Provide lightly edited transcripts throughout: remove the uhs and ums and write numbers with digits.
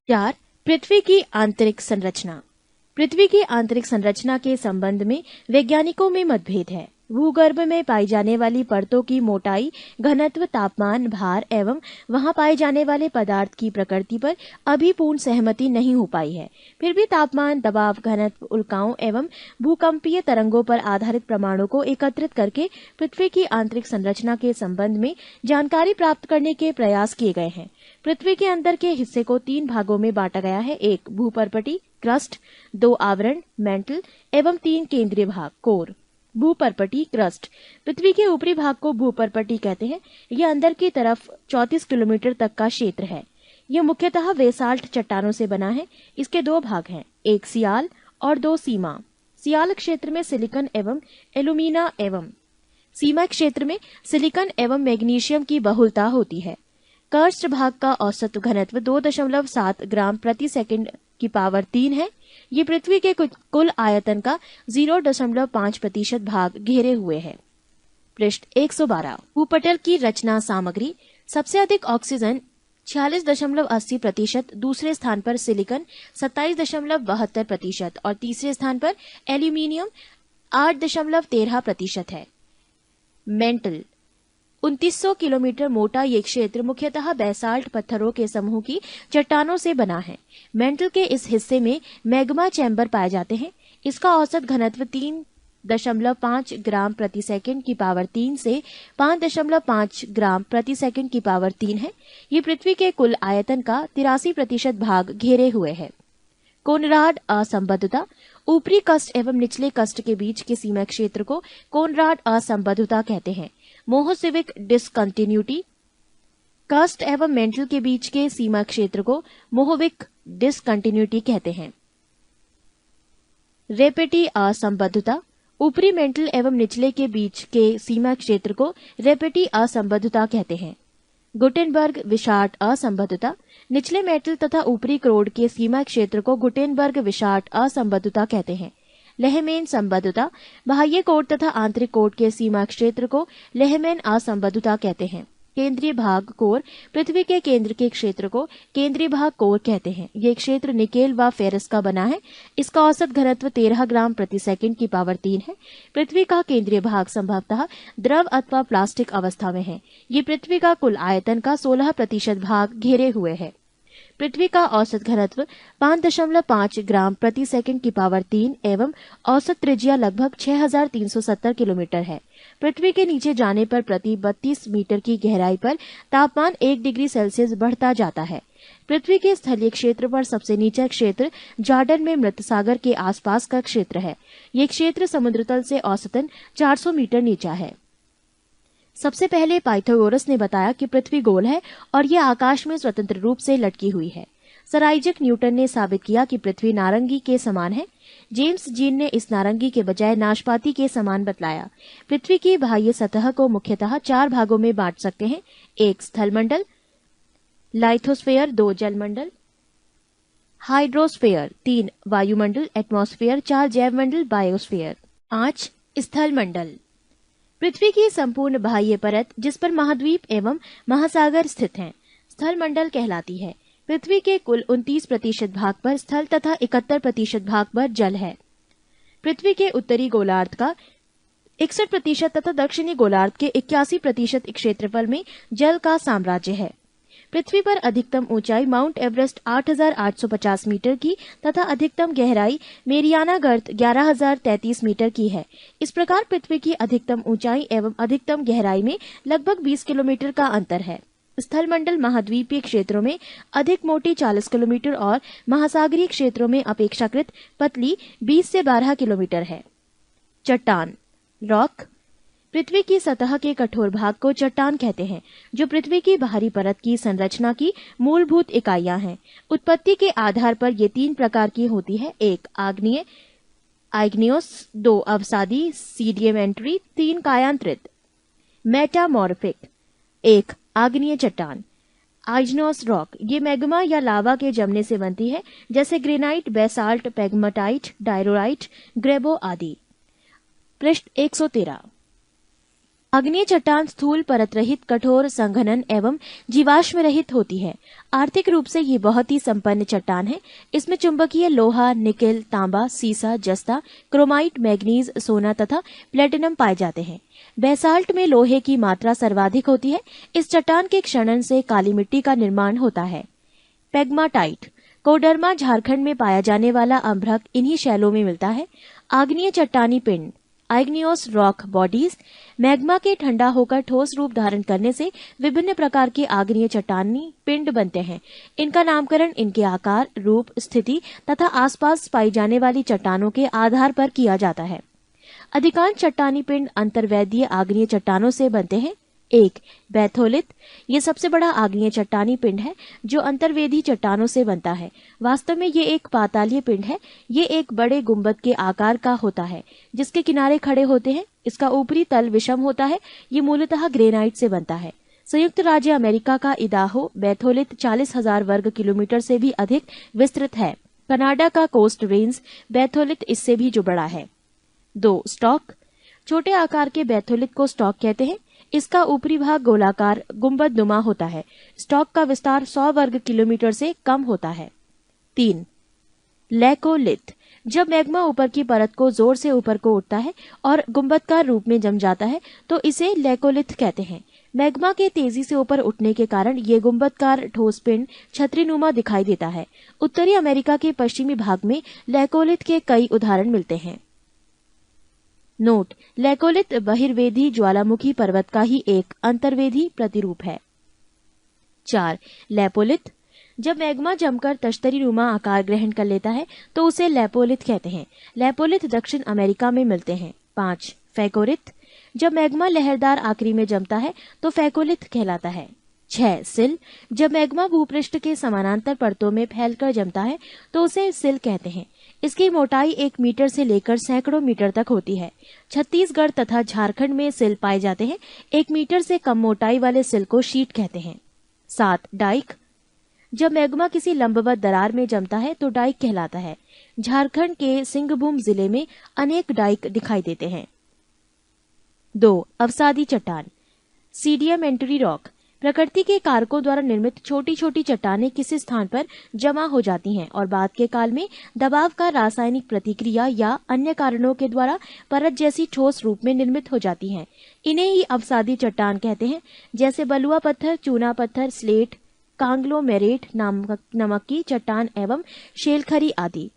4. पृथ्वी की आंतरिक संरचना। पृथ्वी की आंतरिक संरचना के संबंध में वैज्ञानिकों में मतभेद है। भूगर्भ में पाई जाने वाली परतों की मोटाई, घनत्व, तापमान, भार एवं वहां पाए जाने वाले पदार्थ की प्रकृति पर अभी पूर्ण सहमति नहीं हो पाई है। फिर भी तापमान, दबाव, घनत्व, उल्काओं एवं भूकंपीय तरंगों पर आधारित प्रमाणों को एकत्रित करके पृथ्वी की आंतरिक संरचना के संबंध में जानकारी प्राप्त करने के प्रयास किए गए हैं। पृथ्वी के अंदर के हिस्से को 3 भागों में बांटा गया है। 1 भूपर्पटी क्रस्ट, 2 आवरण मेंटल एवं 3 केंद्रीय भाग कोर। भूपर्पटी क्रस्ट। पृथ्वी के ऊपरी भाग को भूपर्पटी कहते हैं। यह अंदर की तरफ 34 किलोमीटर तक का क्षेत्र है। यह मुख्यतः बेसाल्ट चट्टानों से बना है। इसके 2 भाग हैं, 1 सियाल और 2 सीमा। सियाल क्षेत्र में सिलिकॉन एवं एल्यूमिना एवं सीमा क्षेत्र में सिलिकॉन एवं मैग्नीशियम की बहुलता होती है। क्रस्ट भाग का औसत घनत्व 2.7 ग्राम प्रति सेकंड की पावर 3 है। ये पृथ्वी के कुल आयतन का 0.5% भाग घेरे हुए है। पृष्ठ 112। भूपटल की रचना सामग्री। सबसे अधिक ऑक्सीजन 46.80%, दूसरे स्थान पर सिलिकॉन 27.72% और तीसरे स्थान पर एल्यूमिनियम 8.13% है। मेंटल 2900 किलोमीटर मोटा ये क्षेत्र मुख्यतः बेसाल्ट पत्थरों के समूह की चट्टानों से बना है। मेंटल के इस हिस्से में मैग्मा चैम्बर पाए जाते हैं। इसका औसत घनत्व 3.5 ग्राम प्रति सेकंड की पावर 3 से 5.5 ग्राम प्रति सेकंड की पावर 3 है। ये पृथ्वी के कुल आयतन का 83% भाग घेरे हुए है। कोनराड असंबद्धता। ऊपरी कस्ट एवं निचले कस्ट के बीच के सीमा क्षेत्र को कोनराड असंबद्धता कहते हैं। मोहोसिविक डिसकंटिन्यूटी। कस्ट एवं मेंटल के बीच के सीमा क्षेत्र को मोहोविक डिसकंटिन्यूटी कहते हैं। रेपेटी असंबद्धता। ऊपरी मेंटल एवं निचले के बीच के सीमा क्षेत्र को रेपेटी असंबद्धता कहते हैं। गुटेनबर्ग विशाट असंबद्धता। निचले मेटल तथा ऊपरी क्रोड के सीमा क्षेत्र को गुटेनबर्ग विशाट असंबद्धता कहते हैं। लेहमैन संबद्धता। बाह्य कोड तथा आंतरिक कोड के सीमा क्षेत्र को लेहमैन असंबद्धता कहते हैं। केंद्रीय भाग कोर। पृथ्वी के केंद्र के क्षेत्र को केंद्रीय भाग कोर कहते हैं। ये क्षेत्र निकेल व फेरस का बना है। इसका औसत घनत्व 13 ग्राम प्रति सेकंड की पावर 3 है। पृथ्वी का केंद्रीय भाग संभवतः द्रव अथवा प्लास्टिक अवस्था में है। ये पृथ्वी का कुल आयतन का 16% भाग घेरे हुए है। पृथ्वी का औसत घनत्व 5.5 ग्राम प्रति सेकंड की पावर 3 एवं औसत त्रिज्या लगभग 6370 किलोमीटर है। पृथ्वी के नीचे जाने पर प्रति 32 मीटर की गहराई पर तापमान 1 डिग्री सेल्सियस बढ़ता जाता है। पृथ्वी के स्थलीय क्षेत्र पर सबसे नीचा क्षेत्र जॉर्डन में मृत सागर के आसपास का क्षेत्र है। ये क्षेत्र समुद्र तल से औसतन 400 मीटर नीचा है। सबसे पहले पाइथागोरस ने बताया कि पृथ्वी गोल है और यह आकाश में स्वतंत्र रूप से लटकी हुई है। सर आइजक न्यूटन ने साबित किया कि पृथ्वी नारंगी के समान है। जेम्स जीन ने इस नारंगी के बजाय नाशपाती के समान बतलाया। पृथ्वी की बाह्य सतह को मुख्यतः 4 भागों में बांट सकते हैं। 1 स्थलमंडल, लाइथोस्फेयर, 2 जलमंडल, हाइड्रोस्फेयर, 3 वायुमंडल एटमॉस्फेयर, 4 जैवमंडल बायोस्फेयर। 5 स्थलमंडल। पृथ्वी की संपूर्ण बाह्य परत जिस पर महाद्वीप एवं महासागर स्थित हैं, स्थलमंडल कहलाती है। पृथ्वी के कुल 29% भाग पर स्थल तथा 71% भाग पर जल है। पृथ्वी के उत्तरी गोलार्ध का 61% तथा दक्षिणी गोलार्ध के 81% क्षेत्रफल में जल का साम्राज्य है। पृथ्वी पर अधिकतम ऊंचाई माउंट एवरेस्ट 8,850 मीटर की तथा अधिकतम गहराई मेरियाना गर्त 11,033 मीटर की है। इस प्रकार पृथ्वी की अधिकतम ऊंचाई एवं अधिकतम गहराई में लगभग 20 किलोमीटर का अंतर है। स्थलमंडल महाद्वीपीय क्षेत्रों में अधिक मोटी 40 किलोमीटर और महासागरीय क्षेत्रों में अपेक्षाकृत पतली 20 से 12 किलोमीटर है। चट्टान, रॉक। पृथ्वी की सतह के कठोर भाग को चट्टान कहते हैं, जो पृथ्वी की बाहरी परत की संरचना की मूलभूत इकाइयां हैं। उत्पत्ति के आधार पर ये 3 प्रकार की होती है। 1 आग्नेय आइग्नियोस, 2 अवसादी सीडिमेंट्री, 3 कायांतरित मेटामॉर्फिक। 1 आग्नेय चट्टान आइग्नियोस रॉक। ये मैग्मा या लावा के जमने से बनती है, जैसे ग्रेनाइट, बेसाल्ट, पेगमाटाइट, डायरोराइट, ग्रेबो आदि। पृष्ठ 113। आग्नेय चट्टान स्थूल परत रहित, कठोर, संघनन एवं जीवाश्म रहित होती है। आर्थिक रूप से ये बहुत ही संपन्न चट्टान है। इसमें चुंबकीय लोहा, निकेल, तांबा, सीसा, जस्ता, क्रोमाइट, मैग्नीज, सोना तथा प्लेटिनम पाए जाते हैं। बेसाल्ट में लोहे की मात्रा सर्वाधिक होती है। इस चट्टान के क्षरण से काली मिट्टी का निर्माण होता है। पेग्माटाइट कोडरमा झारखंड में पाया जाने वाला अभ्रक इन्हीं शैलों में मिलता है। आग्नेय चट्टानी पिंड आग्नियोस रॉक बॉडीज मैग्मा के ठंडा होकर ठोस रूप धारण करने से विभिन्न प्रकार के आग्नेय चट्टानी पिंड बनते हैं। इनका नामकरण इनके आकार, रूप, स्थिति तथा आसपास पाई जाने वाली चट्टानों के आधार पर किया जाता है। अधिकांश चट्टानी पिंड अंतर्वैधीय आग्नेय चट्टानों से बनते हैं। 1. बैथोलिथ ये सबसे बड़ा आग्नेय चट्टानी पिंड है जो अंतर्वेदी चट्टानों से बनता है। वास्तव में ये एक पातालीय पिंड है। ये एक बड़े गुंबद के आकार का होता है जिसके किनारे खड़े होते हैं। इसका ऊपरी तल विषम होता है। ये मूलतः ग्रेनाइट से बनता है। संयुक्त राज्य अमेरिका का इदाहो बैथोलिथ 40,000 वर्ग किलोमीटर से भी अधिक विस्तृत है। कनाडा का कोस्ट रेंज बैथोलिथ इससे भी जो बड़ा है। 2. स्टॉक छोटे आकार के बैथोलिथ को स्टॉक कहते हैं। इसका ऊपरी भाग गोलाकार गुंबद नुमा होता है। स्टॉक का विस्तार 100 वर्ग किलोमीटर से कम होता है। 3. लैकोलिथ जब मैग्मा ऊपर की परत को जोर से ऊपर को उठता है और गुंबदकार रूप में जम जाता है तो इसे लैकोलिथ कहते हैं। मैग्मा के तेजी से ऊपर उठने के कारण ये गुंबदकार ठोस पिंड छतरीनुमा दिखाई देता है। उत्तरी अमेरिका के पश्चिमी भाग में लैकोलिथ के कई उदाहरण मिलते हैं। नोट लैकोलिथ बहिर्वेदी ज्वालामुखी पर्वत का ही एक अंतर्वेदी प्रतिरूप है। 4. लैपोलिथ जब मैग्मा जमकर तश्तरीनुमा आकार ग्रहण कर लेता है तो उसे लैपोलिथ कहते हैं। लैपोलिथ दक्षिण अमेरिका में मिलते हैं। 5. फैकोरिथ जब मैग्मा लहरदार आकृति में जमता है तो फैकोलिथ कहलाता है। 6. सिल जब मैग्मा भूपृष्ठ के समानांतर परतों में फैलकर जमता है तो उसे सिल कहते हैं। इसकी मोटाई 1 मीटर से लेकर सैकड़ों मीटर तक होती है। छत्तीसगढ़ तथा झारखंड में सिल पाए जाते हैं। 1 मीटर से कम मोटाई वाले सिल को शीट कहते हैं। 7. डाइक जब मैग्मा किसी लंबवत दरार में जमता है तो डाइक कहलाता है। झारखंड के सिंहभूम जिले में अनेक डाइक दिखाई देते हैं। 2. अवसादी चट्टान सीडिमेंटरी रॉक प्रकृति के कारकों द्वारा निर्मित छोटी छोटी चट्टानें किसी स्थान पर जमा हो जाती हैं और बाद के काल में दबाव का रासायनिक प्रतिक्रिया या अन्य कारणों के द्वारा परत जैसी ठोस रूप में निर्मित हो जाती हैं। इन्हें ही अवसादी चट्टान कहते हैं। जैसे बलुआ पत्थर, चूना पत्थर, स्लेट, कांग्लोमेरेट, नमक की चट्टान एवं शेलखरी आदि।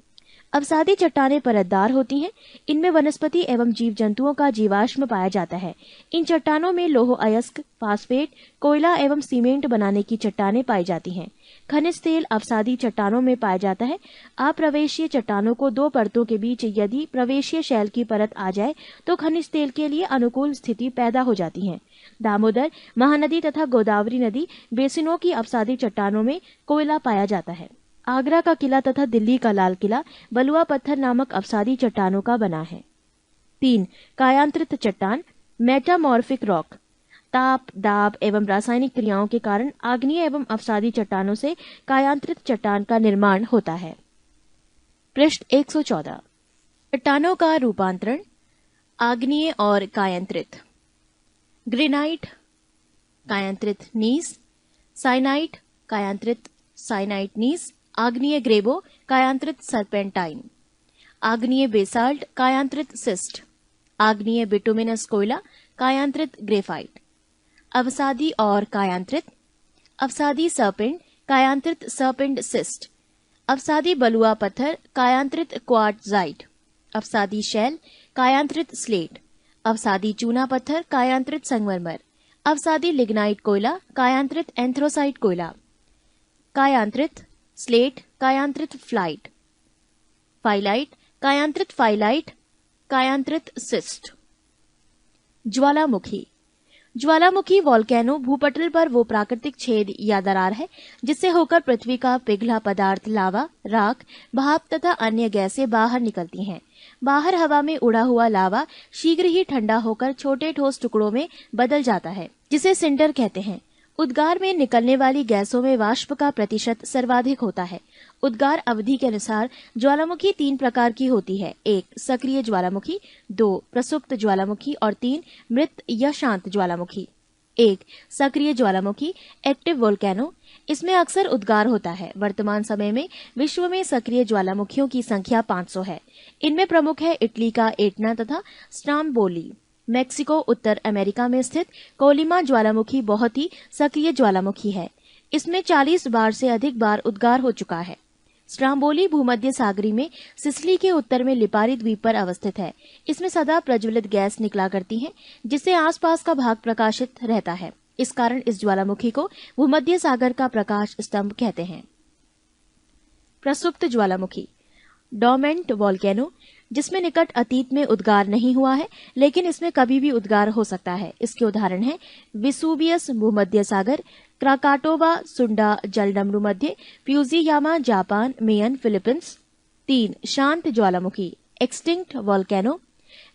अवसादी चट्टानें परतदार होती हैं। इनमें वनस्पति एवं जीव जंतुओं का जीवाश्म पाया जाता है। इन चट्टानों में लौह अयस्क, फास्फेट, कोयला एवं सीमेंट बनाने की चट्टानें पाई जाती हैं। खनिज तेल अवसादी चट्टानों में पाया जाता है। अप्रवेशीय चट्टानों को 2 परतों के बीच यदि प्रवेशीय शैल की परत आ जाए तो खनिज तेल के लिए अनुकूल स्थिति पैदा हो जाती है। दामोदर, महानदी तथा गोदावरी नदी बेसिनों की अवसादी चट्टानों में कोयला पाया जाता है। आगरा का किला तथा दिल्ली का लाल किला बलुआ पत्थर नामक अवसादी चट्टानों का बना है। 3. कायांत्रित चट्टान मेटामॉर्फिक रॉक ताप, दाब एवं रासायनिक क्रियाओं के कारण आग्नेय एवं अवसादी चट्टानों से कायांत्रित चट्टान का निर्माण होता है। पृष्ठ 114 चट्टानों का रूपांतरण आग्नेय और कायांत्रित। ग्रेनाइट कायांत्रित नीस, साइनाइट कायांत्रित साइनाइट नीस, आग्नेय ग्रेबो कायांत्रित सर्पेंटाइन, आग्नेय बेसाल्ट कायांत्रित सिस्ट, आग्नेय बिटुमिनस कोयला कायांत्रित ग्रेफाइट। अवसादी और कायांत्रित अवसादी सरपिंड कायांत्रित सरपिंड सिस्ट, अवसादी बलुआ पत्थर कायांत्रित क्वार्ट्जाइट, अवसादी शैल कायांत्रित स्लेट, अवसादी चूना पत्थर कायांत्रित संगमरमर, अवसादी लिग्नाइट कोयला कायांत्रित एंथ्रोसाइट कोयला, कायांत्रित स्लेट कायांत्रित फ्लाइट, फाइलाइट कायांत्रित फाइलाइट, कायांत्रित सिस्ट। ज्वालामुखी ज्वालामुखी वोल्केनो भूपटल पर वो प्राकृतिक छेद या दरार है जिससे होकर पृथ्वी का पिघला पदार्थ लावा, राख, भाप तथा अन्य गैसें बाहर निकलती हैं। बाहर हवा में उड़ा हुआ लावा शीघ्र ही ठंडा होकर छोटे ठोस टुकड़ों में बदल जाता है जिसे सिंडर कहते हैं। उद्गार में निकलने वाली गैसों में वाष्प का प्रतिशत सर्वाधिक होता है। उद्गार अवधि के अनुसार ज्वालामुखी 3 प्रकार की होती है। 1 सक्रिय ज्वालामुखी, 2 प्रसुप्त ज्वालामुखी और 3 मृत या शांत ज्वालामुखी। 1 सक्रिय ज्वालामुखी एक्टिव वोल्केनो, इसमें अक्सर उद्गार होता है। वर्तमान समय में विश्व में सक्रिय ज्वालामुखियों की संख्या 500 है। इनमें प्रमुख है इटली का एटना तथा स्ट्राम्बोली। मेक्सिको उत्तर अमेरिका में स्थित कोलिमा ज्वालामुखी बहुत ही सक्रिय ज्वालामुखी है। इसमें 40 बार से अधिक बार उद्गार हो चुका है। स्ट्राम्बोली भूमध्य सागरी में सिसिली के उत्तर में लिपारी द्वीप पर अवस्थित है। इसमें सदा प्रज्वलित गैस निकला करती है, जिससे आसपास का भाग प्रकाशित रहता है। इस कारण इस ज्वालामुखी को भूमध्य सागर का प्रकाश स्तंभ कहते हैं। प्रसुप्त ज्वालामुखी डोर्मेंट वोल्केनो, जिसमें निकट अतीत में उद्गार नहीं हुआ है, लेकिन इसमें कभी भी उद्गार हो सकता है। इसके उदाहरण हैं विसुवियस भूमध्य सागर, क्राकाटोवा सुंडा जलडमरू मध्य, फ्यूजियामा जापान, मेयन फिलीपींस। 3 शांत ज्वालामुखी एक्सटिंक्ट वोल्केनो,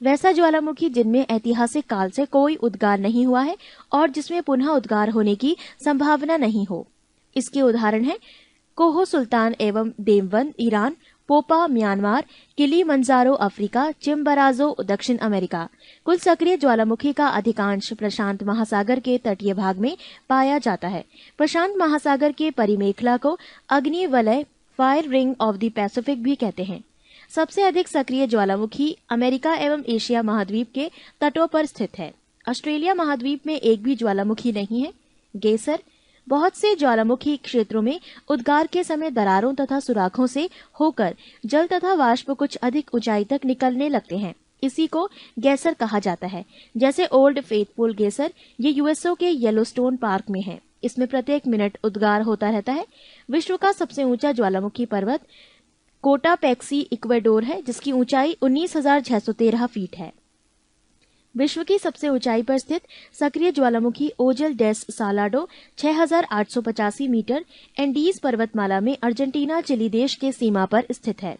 वैसा ज्वालामुखी जिनमें ऐतिहासिक काल से कोई उद्गार नहीं हुआ है और जिसमें पुनः उद्गार होने की संभावना नहीं हो। इसके उदाहरण हैं कोहो सुल्तान एवं देवबंद Iran, Popa Myanmar, Kilimanjaro Africa, Chimborazo दक्षिण अमेरिका। कुल सक्रिय ज्वालामुखी का अधिकांश प्रशांत महासागर के तटीय भाग में पाया जाता है। प्रशांत महासागर के परिमेखला को अग्नि वलय fire ring of the Pacific भी कहते हैं। सबसे अधिक सक्रिय ज्वालामुखी अमेरिका एवं एशिया महाद्वीप के तटों पर स्थित है। ऑस्ट्रेलिया महाद्वीप में एक भी ज्वालामुखी नहीं है। गेसर, बहुत से ज्वालामुखी क्षेत्रों में उद्गार के समय दरारों तथा सुराखों से होकर जल तथा वाष्प कुछ अधिक ऊंचाई तक निकलने लगते हैं। इसी को गैसर कहा जाता है। जैसे ओल्ड फेथफुल गेसर, ये यूएसओ के येलोस्टोन पार्क में है। इसमें प्रत्येक मिनट उद्गार होता रहता है। विश्व का सबसे ऊंचा ज्वालामुखी पर्वत कोटापेक्सी इक्वेडोर है, जिसकी ऊंचाई 19,613 फीट है। विश्व की सबसे ऊंचाई पर स्थित सक्रिय ज्वालामुखी ओजल डेस सालाडो 6,885 मीटर एंडीज पर्वतमाला में अर्जेंटीना चिली देश के सीमा पर स्थित है।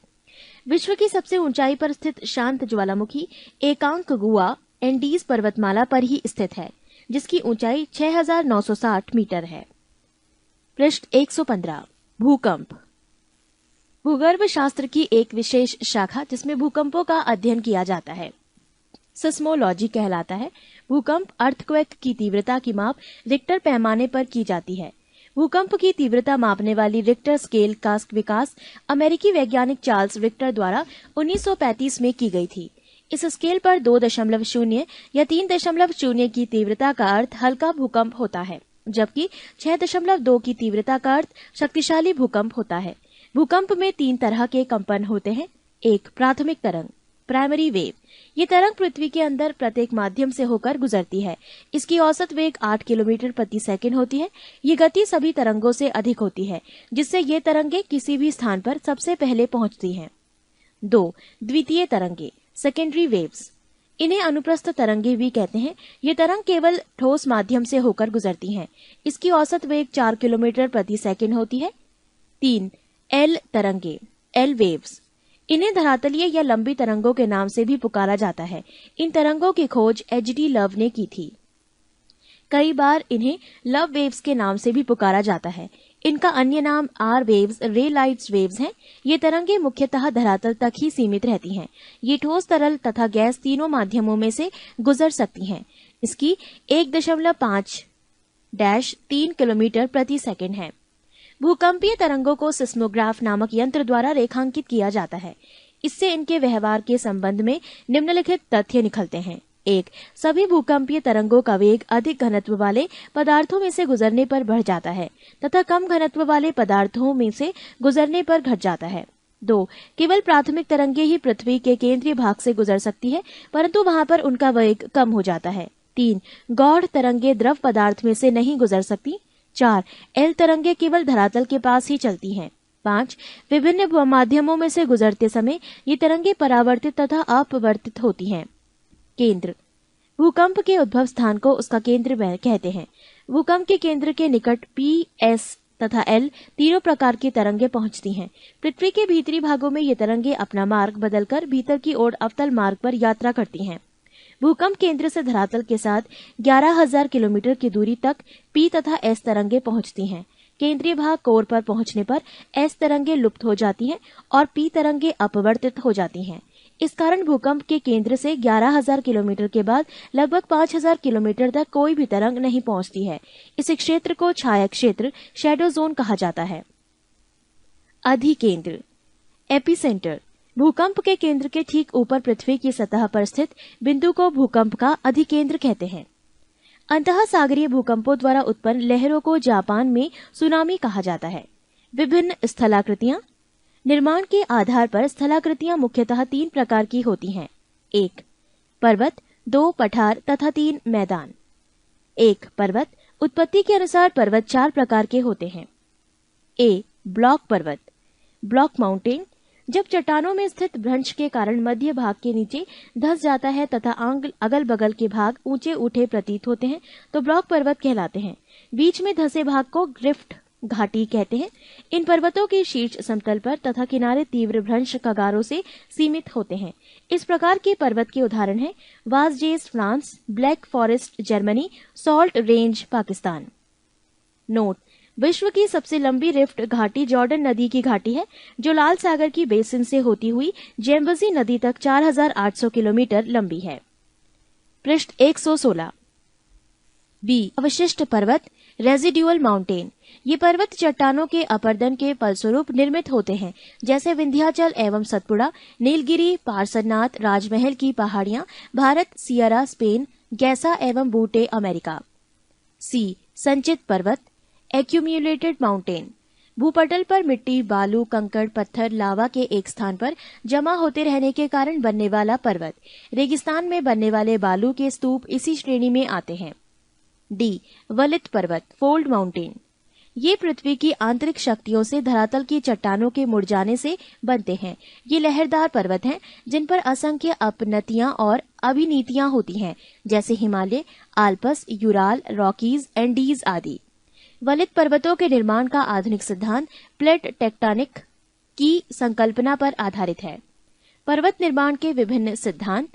विश्व की सबसे ऊंचाई पर स्थित शांत ज्वालामुखी एकांक गुआ एंडीज पर्वतमाला पर ही स्थित है, जिसकी ऊंचाई 6,960 मीटर है। पृष्ठ 115 भूकंप भूगर्भ शास्त्र की एक विशेष शाखा जिसमें भूकंपों का अध्ययन किया जाता है सिस्मोलॉजी कहलाता है। भूकंप अर्थक्वेक की तीव्रता की माप रिक्टर पैमाने पर की जाती है। भूकंप की तीव्रता मापने वाली रिक्टर स्केल का विकास अमेरिकी वैज्ञानिक चार्ल्स रिक्टर द्वारा 1935 में की गई थी। इस स्केल पर 2.0 या 3.0 की तीव्रता का अर्थ हल्का भूकंप होता है, जबकि 6.2 की तीव्रता का अर्थ शक्तिशाली भूकंप होता है। भूकंप में 3 तरह के कंपन होते हैं। 1 प्राथमिक तरंग प्राइमरी वेव, ये तरंग पृथ्वी के अंदर प्रत्येक माध्यम से होकर गुजरती है। इसकी औसत वेग 8 किलोमीटर प्रति सेकंड होती है। ये गति सभी तरंगों से अधिक होती है, जिससे ये तरंगे किसी भी स्थान पर सबसे पहले पहुंचती हैं। 2 द्वितीय तरंगे सेकेंडरी वेव्स, इन्हें अनुप्रस्थ तरंगे भी कहते हैं। ये तरंग केवल ठोस माध्यम से होकर गुजरती हैं। इसकी औसत वेग 4 किलोमीटर प्रति सेकंड होती है। 3 एल तरंगे एल वेव्स, इन्हें धरातलीय या लंबी तरंगों के नाम से भी पुकारा जाता है। इन तरंगों की खोज एच.डी. लव ने की थी। कई बार इन्हें लव वेव्स के नाम से भी पुकारा जाता है। इनका अन्य नाम आर वेव्स, रे लाइट्स वेव्स हैं। ये तरंगे मुख्यतः धरातल तक ही सीमित रहती हैं। ये ठोस, तरल तथा गैस तीनों माध्यमों में से गुजर सकती हैं। इसकी 1.5-3 किलोमीटर प्रति सेकंड है। भूकंपीय तरंगों को सिस्मोग्राफ नामक यंत्र द्वारा रेखांकित किया जाता है। इससे इनके व्यवहार के संबंध में निम्नलिखित तथ्य निकलते हैं। 1 सभी भूकंपीय तरंगों का वेग अधिक घनत्व वाले पदार्थों में से गुजरने पर बढ़ जाता है तथा कम घनत्व वाले पदार्थों में से गुजरने पर घट जाता है। 2 केवल प्राथमिक तरंगे ही पृथ्वी के केंद्रीय भाग से गुजर सकती है, परंतु वहां पर उनका वेग कम हो जाता है। 3 गौड़ तरंगे द्रव पदार्थ में से नहीं गुजर सकती। 4 एल तरंगे केवल धरातल के पास ही चलती हैं। 5 विभिन्न माध्यमों में से गुजरते समय ये तरंगे परावर्तित तथा अपवर्तित होती हैं। केंद्र भूकंप के उद्भव स्थान को उसका केंद्र कहते हैं। भूकंप के केंद्र के निकट पी, एस तथा एल तीनों प्रकार की तरंगे पहुंचती हैं। पृथ्वी के भीतरी भागों में ये तरंगे अपना मार्ग बदलकर भीतर की ओर अवतल मार्ग पर यात्रा करती हैं। भूकंप केंद्र से धरातल के साथ 11,000 किलोमीटर की दूरी तक पी तथा एस तरंगे पहुंचती हैं। केंद्रीय भाग कोर पर पहुंचने पर एस तरंगे लुप्त हो जाती हैं और पी तरंगे अपवर्तित हो जाती हैं। इस कारण भूकंप के केंद्र से 11,000 किलोमीटर के बाद लगभग 5,000 किलोमीटर तक कोई भी तरंग नहीं पहुंचती है। इस क्षेत्र को छाया क्षेत्र, शैडो जोन कहा जाता है। अधिकेंद्र, एपिसेंटर, भूकंप के केंद्र के ठीक ऊपर पृथ्वी की सतह पर स्थित बिंदु को भूकंप का अधिकेंद्र कहते हैं। अंतः सागरीय भूकंपों द्वारा उत्पन्न लहरों को जापान में सुनामी कहा जाता है। विभिन्न स्थलाकृतियां, निर्माण के आधार पर स्थलाकृतियां मुख्यतः 3 प्रकार की होती हैं। 1 पर्वत, 2 पठार तथा 3 मैदान। 1 पर्वत, उत्पत्ति के अनुसार पर्वत 4 प्रकार के होते हैं। ए ब्लॉक पर्वत, ब्लॉक माउंटेन, जब चट्टानों में स्थित भ्रंश के कारण मध्य भाग के नीचे धंस जाता है तथा अगल बगल के भाग ऊंचे उठे प्रतीत होते हैं तो ब्लॉक पर्वत कहलाते हैं। बीच में धंसे भाग को ड्रिफ्ट घाटी कहते हैं। इन पर्वतों के शीर्ष समतल पर तथा किनारे तीव्र भ्रंश कगारों से सीमित होते हैं। इस प्रकार के पर्वत के उदाहरण हैं Vosges France, black forest Germany, salt range Pakistan. Note, विश्व की सबसे लंबी रिफ्ट घाटी जॉर्डन नदी की घाटी है जो लाल सागर की बेसिन से होती हुई जेम्बजी नदी तक 4,800 किलोमीटर लंबी है। पृष्ठ 116। बी अवशिष्ट पर्वत, रेजिड्यूअल माउंटेन, ये पर्वत चट्टानों के अपरदन के फलस्वरूप निर्मित होते हैं, जैसे विंध्याचल एवं सतपुड़ा, नीलगिरी, पार्सनाथ, राजमहल की पहाड़ियां, भारत, सियरा स्पेन, गैसा एवं बूटे अमेरिका। सी संचित पर्वत, एक्यूम्युलेटेड माउंटेन, भूपटल पर मिट्टी, बालू, कंकड़, पत्थर, लावा के एक स्थान पर जमा होते रहने के कारण बनने वाला पर्वत। रेगिस्तान में बनने वाले बालू के स्तूप इसी श्रेणी में आते हैं। डी वलित पर्वत, फोल्ड माउंटेन, ये पृथ्वी की आंतरिक शक्तियों से धरातल की चट्टानों के मुड़ जाने से बनते हैं। ये लहरदार पर्वत हैं जिन पर असंख्य अपनतियां और अभिनीतियां होती हैं, जैसे Himalaya, Alps, Ural, Rockies, Andes आदि। वलित पर्वतों के निर्माण का आधुनिक सिद्धांत प्लेट टेक्टोनिक की संकल्पना पर आधारित है। पर्वत निर्माण के विभिन्न सिद्धांत: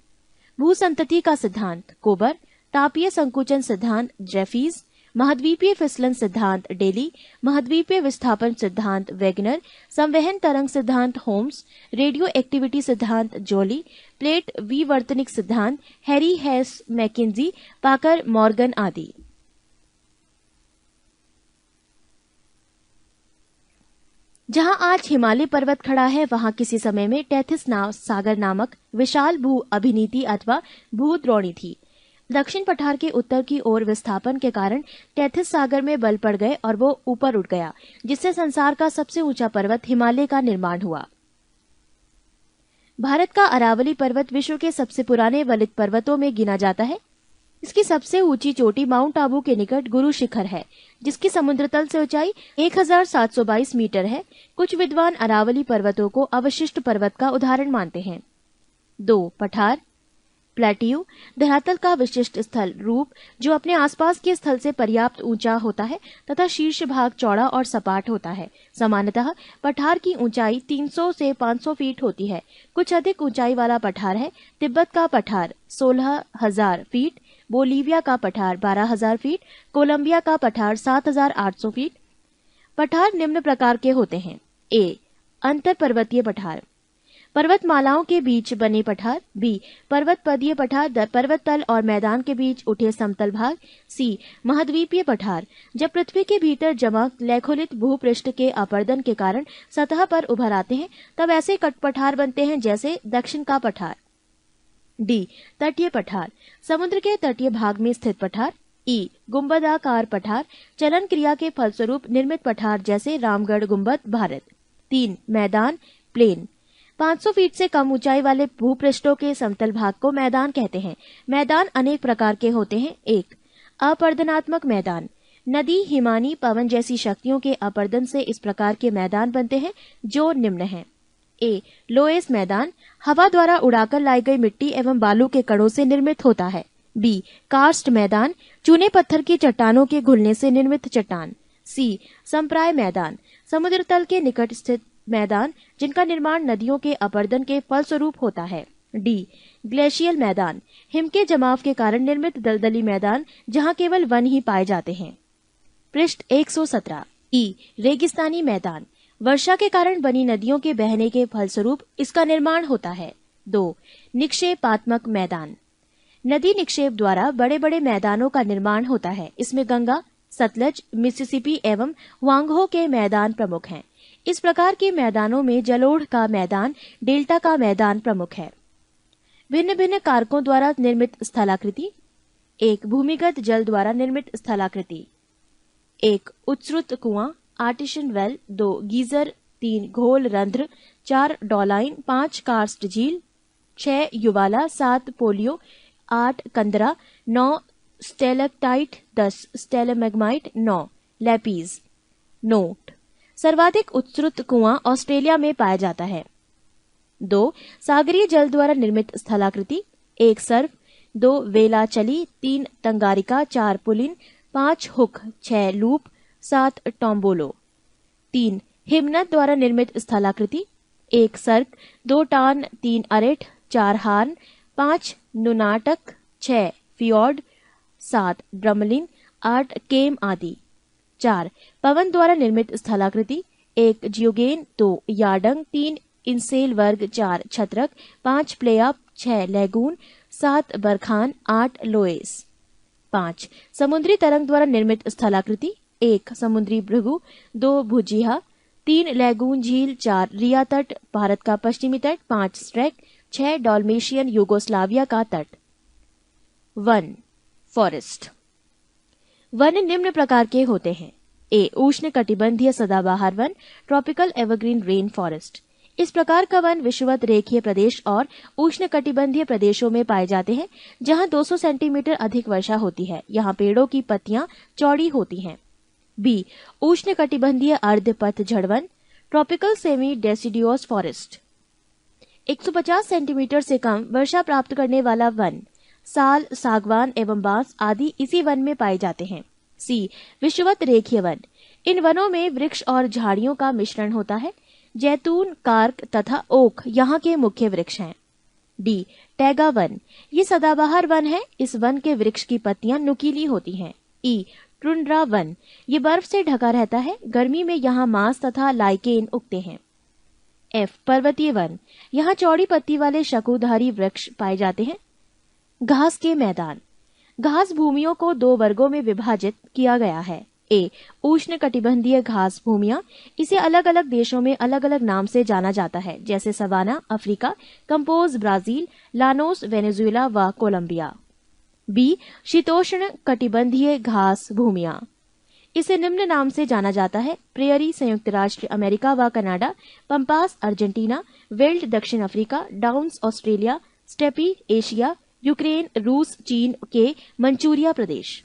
भूसंतति का सिद्धांत कोबर, तापीय संकुचन सिद्धांत जेफीज, महाद्वीपीय फिसलन सिद्धांत डेली, महाद्वीपीय विस्थापन सिद्धांत वेगनर, संवहन तरंग सिद्धांत होम्स, रेडियो एक्टिविटी सिद्धांत जोली, प्लेट विवर्तनिक सिद्धांत हैरी हेस मैकेंजी, पाकर मॉर्गन आदि। जहां आज हिमालय पर्वत खड़ा है, वहां किसी समय में टेथिस सागर नामक विशाल भू अभिनीति अथवा भूद्रोणी थी। दक्षिण पठार के उत्तर की ओर विस्थापन के कारण टेथिस सागर में बल पड़ गए और वो ऊपर उठ गया, जिससे संसार का सबसे ऊंचा पर्वत हिमालय का निर्माण हुआ। भारत का अरावली पर्वत विश्व के सबसे पुराने वलित पर्वतों में गिना जाता है। इसकी सबसे ऊंची चोटी माउंट आबू के निकट गुरु शिखर है, जिसकी समुद्र तल से ऊंचाई 1,722 मीटर है। कुछ विद्वान अरावली पर्वतों को अवशिष्ट पर्वत का उदाहरण मानते हैं। 2 पठार, प्लेट्यू, धरातल का विशिष्ट स्थल रूप जो अपने आसपास के स्थल से पर्याप्त ऊंचा होता है तथा शीर्ष भाग चौड़ा और सपाट होता है। सामान्यतः पठार की ऊंचाई 300 से 500 फीट होती है। कुछ अधिक ऊंचाई वाला पठार है तिब्बत का पठार 16,000 फीट, बोलीविया का पठार 12,000 फीट, कोलंबिया का पठार 7,800 फीट। पठार निम्न प्रकार के होते हैं। ए अंतर पर्वतीय पठार, पर्वतमालाओं के बीच बने पठार। बी पर्वत पदीय पठार, पर्वत तल और मैदान के बीच उठे समतल भाग। सी महाद्वीपीय पठार, जब पृथ्वी के भीतर जमा लेखोलित भूपृष्ठ के अपरदन के कारण सतह पर उभर आते हैं, तब ऐसे कट पठार बनते हैं, जैसे दक्षिण का पठार। डी तटीय पठार, समुद्र के तटीय भाग में स्थित पठार। ई गुंबदाकार पठार, चलन क्रिया के फलस्वरूप निर्मित पठार, जैसे रामगढ़ गुंबद भारत। 3 मैदान, प्लेन, 500 फीट से कम ऊंचाई वाले भूपृष्ठों के समतल भाग को मैदान कहते हैं। मैदान अनेक प्रकार के होते हैं। 1 अपरदनात्मक मैदान, नदी, हिमानी, पवन जैसी शक्तियों के अपरदन से इस प्रकार के मैदान बनते हैं, जो निम्न हैं। ए लोएस मैदान, हवा द्वारा उड़ाकर लाई गई मिट्टी एवं बालू के कणों से निर्मित होता है। बी कार्स्ट मैदान, चूने पत्थर की चट्टानों के घुलने से निर्मित चट्टान। सी संप्राय मैदान, समुद्र तल के निकट स्थित मैदान जिनका निर्माण नदियों के अपरदन के फलस्वरूप होता है। डी ग्लेशियल मैदान, हिम के जमाव के कारण निर्मित दलदली मैदान जहां केवल वन ही पाए जाते हैं। पृष्ठ 117। ई रेगिस्तानी मैदान, वर्षा के कारण बनी नदियों के बहने के फलस्वरूप इसका निर्माण होता है। 2 निक्षेपात्मक मैदान, नदी निक्षेप द्वारा बड़े बड़े मैदानों का निर्माण होता है। इसमें गंगा, सतलज, मिसिसिपी एवं वांगहो के मैदान प्रमुख हैं। इस प्रकार के मैदानों में जलोढ़ का मैदान, डेल्टा का मैदान प्रमुख है। भिन्न भिन्न कारकों द्वारा निर्मित स्थलाकृति। 1 भूमिगत जल द्वारा निर्मित स्थलाकृति। 1 उत्सृत कुआं आर्टिशन वेल, 2 गीजर, 3 घोल रंध्र, 4 डॉलाइन, 5 कार्स्ट झील, 6 युवाला, 7 पोलियो, 8 कंदरा, 9 स्टेलेक्टाइट, 10 स्टेलेमेगमाइट, 9 लैपीज। नोट: सर्वाधिक उत्सृत कुआं ऑस्ट्रेलिया में पाया जाता है। 2 सागरीय जल द्वारा निर्मित स्थलाकृति। 1 सर्व, 2 वेलाचली, 3 तंगारिका, 4 पुलिन, 5 हुक, 6 लूप, 7 टोम्बोलो। 3 हिमनद द्वारा निर्मित स्थलाकृति। 1 सर्क, 2 टान, 3 अरेट, 4 हार्न, 5 नुनाटक, 6 फियोर्ड, 7 ड्रमलिन, 8 केम आदि। 4 पवन द्वारा निर्मित स्थलाकृति। 1 जियोगेन, 2 यार्डंग, 3 इंसेल वर्ग, 4 छत्रक, 5 प्लेअप, 6 लैगून, 7 बरखान, 8 लोएस। 5 समुद्री तरंग द्वारा निर्मित स्थलाकृति। 1 समुद्री भृगु, 2 भुजिया, 3 लैगून झील, 4 रिया तट भारत का पश्चिमी तट, 5 स्ट्रेक, 6 डॉल्मेशियन यूगोस्लाविया का तट। One forest. वन निम्न प्रकार के होते हैं। ए उष्ण कटिबंधीय सदाबहार one, tropical evergreen rain forest. इस प्रकार का वन विषुवत रेखीय प्रदेश और उष्ण कटिबंधीय प्रदेशों में पाए जाते हैं जहां 200 सेंटीमीटर अधिक वर्षा होती है। यहाँ पेड़ों की पत्तियां चौड़ी होती हैं। बी उष्ण कटिबंधीय अर्ध पतझड़ वन, tropical semi deciduous forest. 150 centimetre से कम वर्षा प्राप्त करने वाला वन, साल, सागवान एवं बांस आदि इसी वन में पाए जाते हैं। सी विषुवत रेखीय वन, इन वनों में वृक्ष और झाड़ियों का मिश्रण होता है। जैतून, कार्क तथा ओक यहाँ के मुख्य वृक्ष हैं। डी टैगा वन, ये सदाबहार वन है। इस वन के वृक्ष की पत्तियां नुकीली होती हैं। ई टुंड्रा वन, ये बर्फ से ढका रहता है। गर्मी में यहाँ मांस तथा लाइकेन उगते हैं। एफ पर्वतीय वन, यहाँ चौड़ी पत्ती वाले शकुधारी वृक्ष पाए जाते हैं। घास के मैदान, घास भूमियों को 2 वर्गों में विभाजित किया गया है। ए उष्ण कटिबंधीय घास भूमियां, इसे अलग अलग देशों में अलग अलग नाम से जाना जाता है, जैसे savanna Africa, campos Brazil, llanos Venezuela व कोलंबिया। बी शीतोष्ण कटिबंधीय घास भूमियां, इसे निम्न नाम से जाना जाता है। प्रेयरी संयुक्त राष्ट्र अमेरिका व कनाडा, पंपास अर्जेंटीना, वेल्ड दक्षिण Africa, downs Australia, steppe Asia, Ukraine, रूस, चीन के मंचूरिया प्रदेश।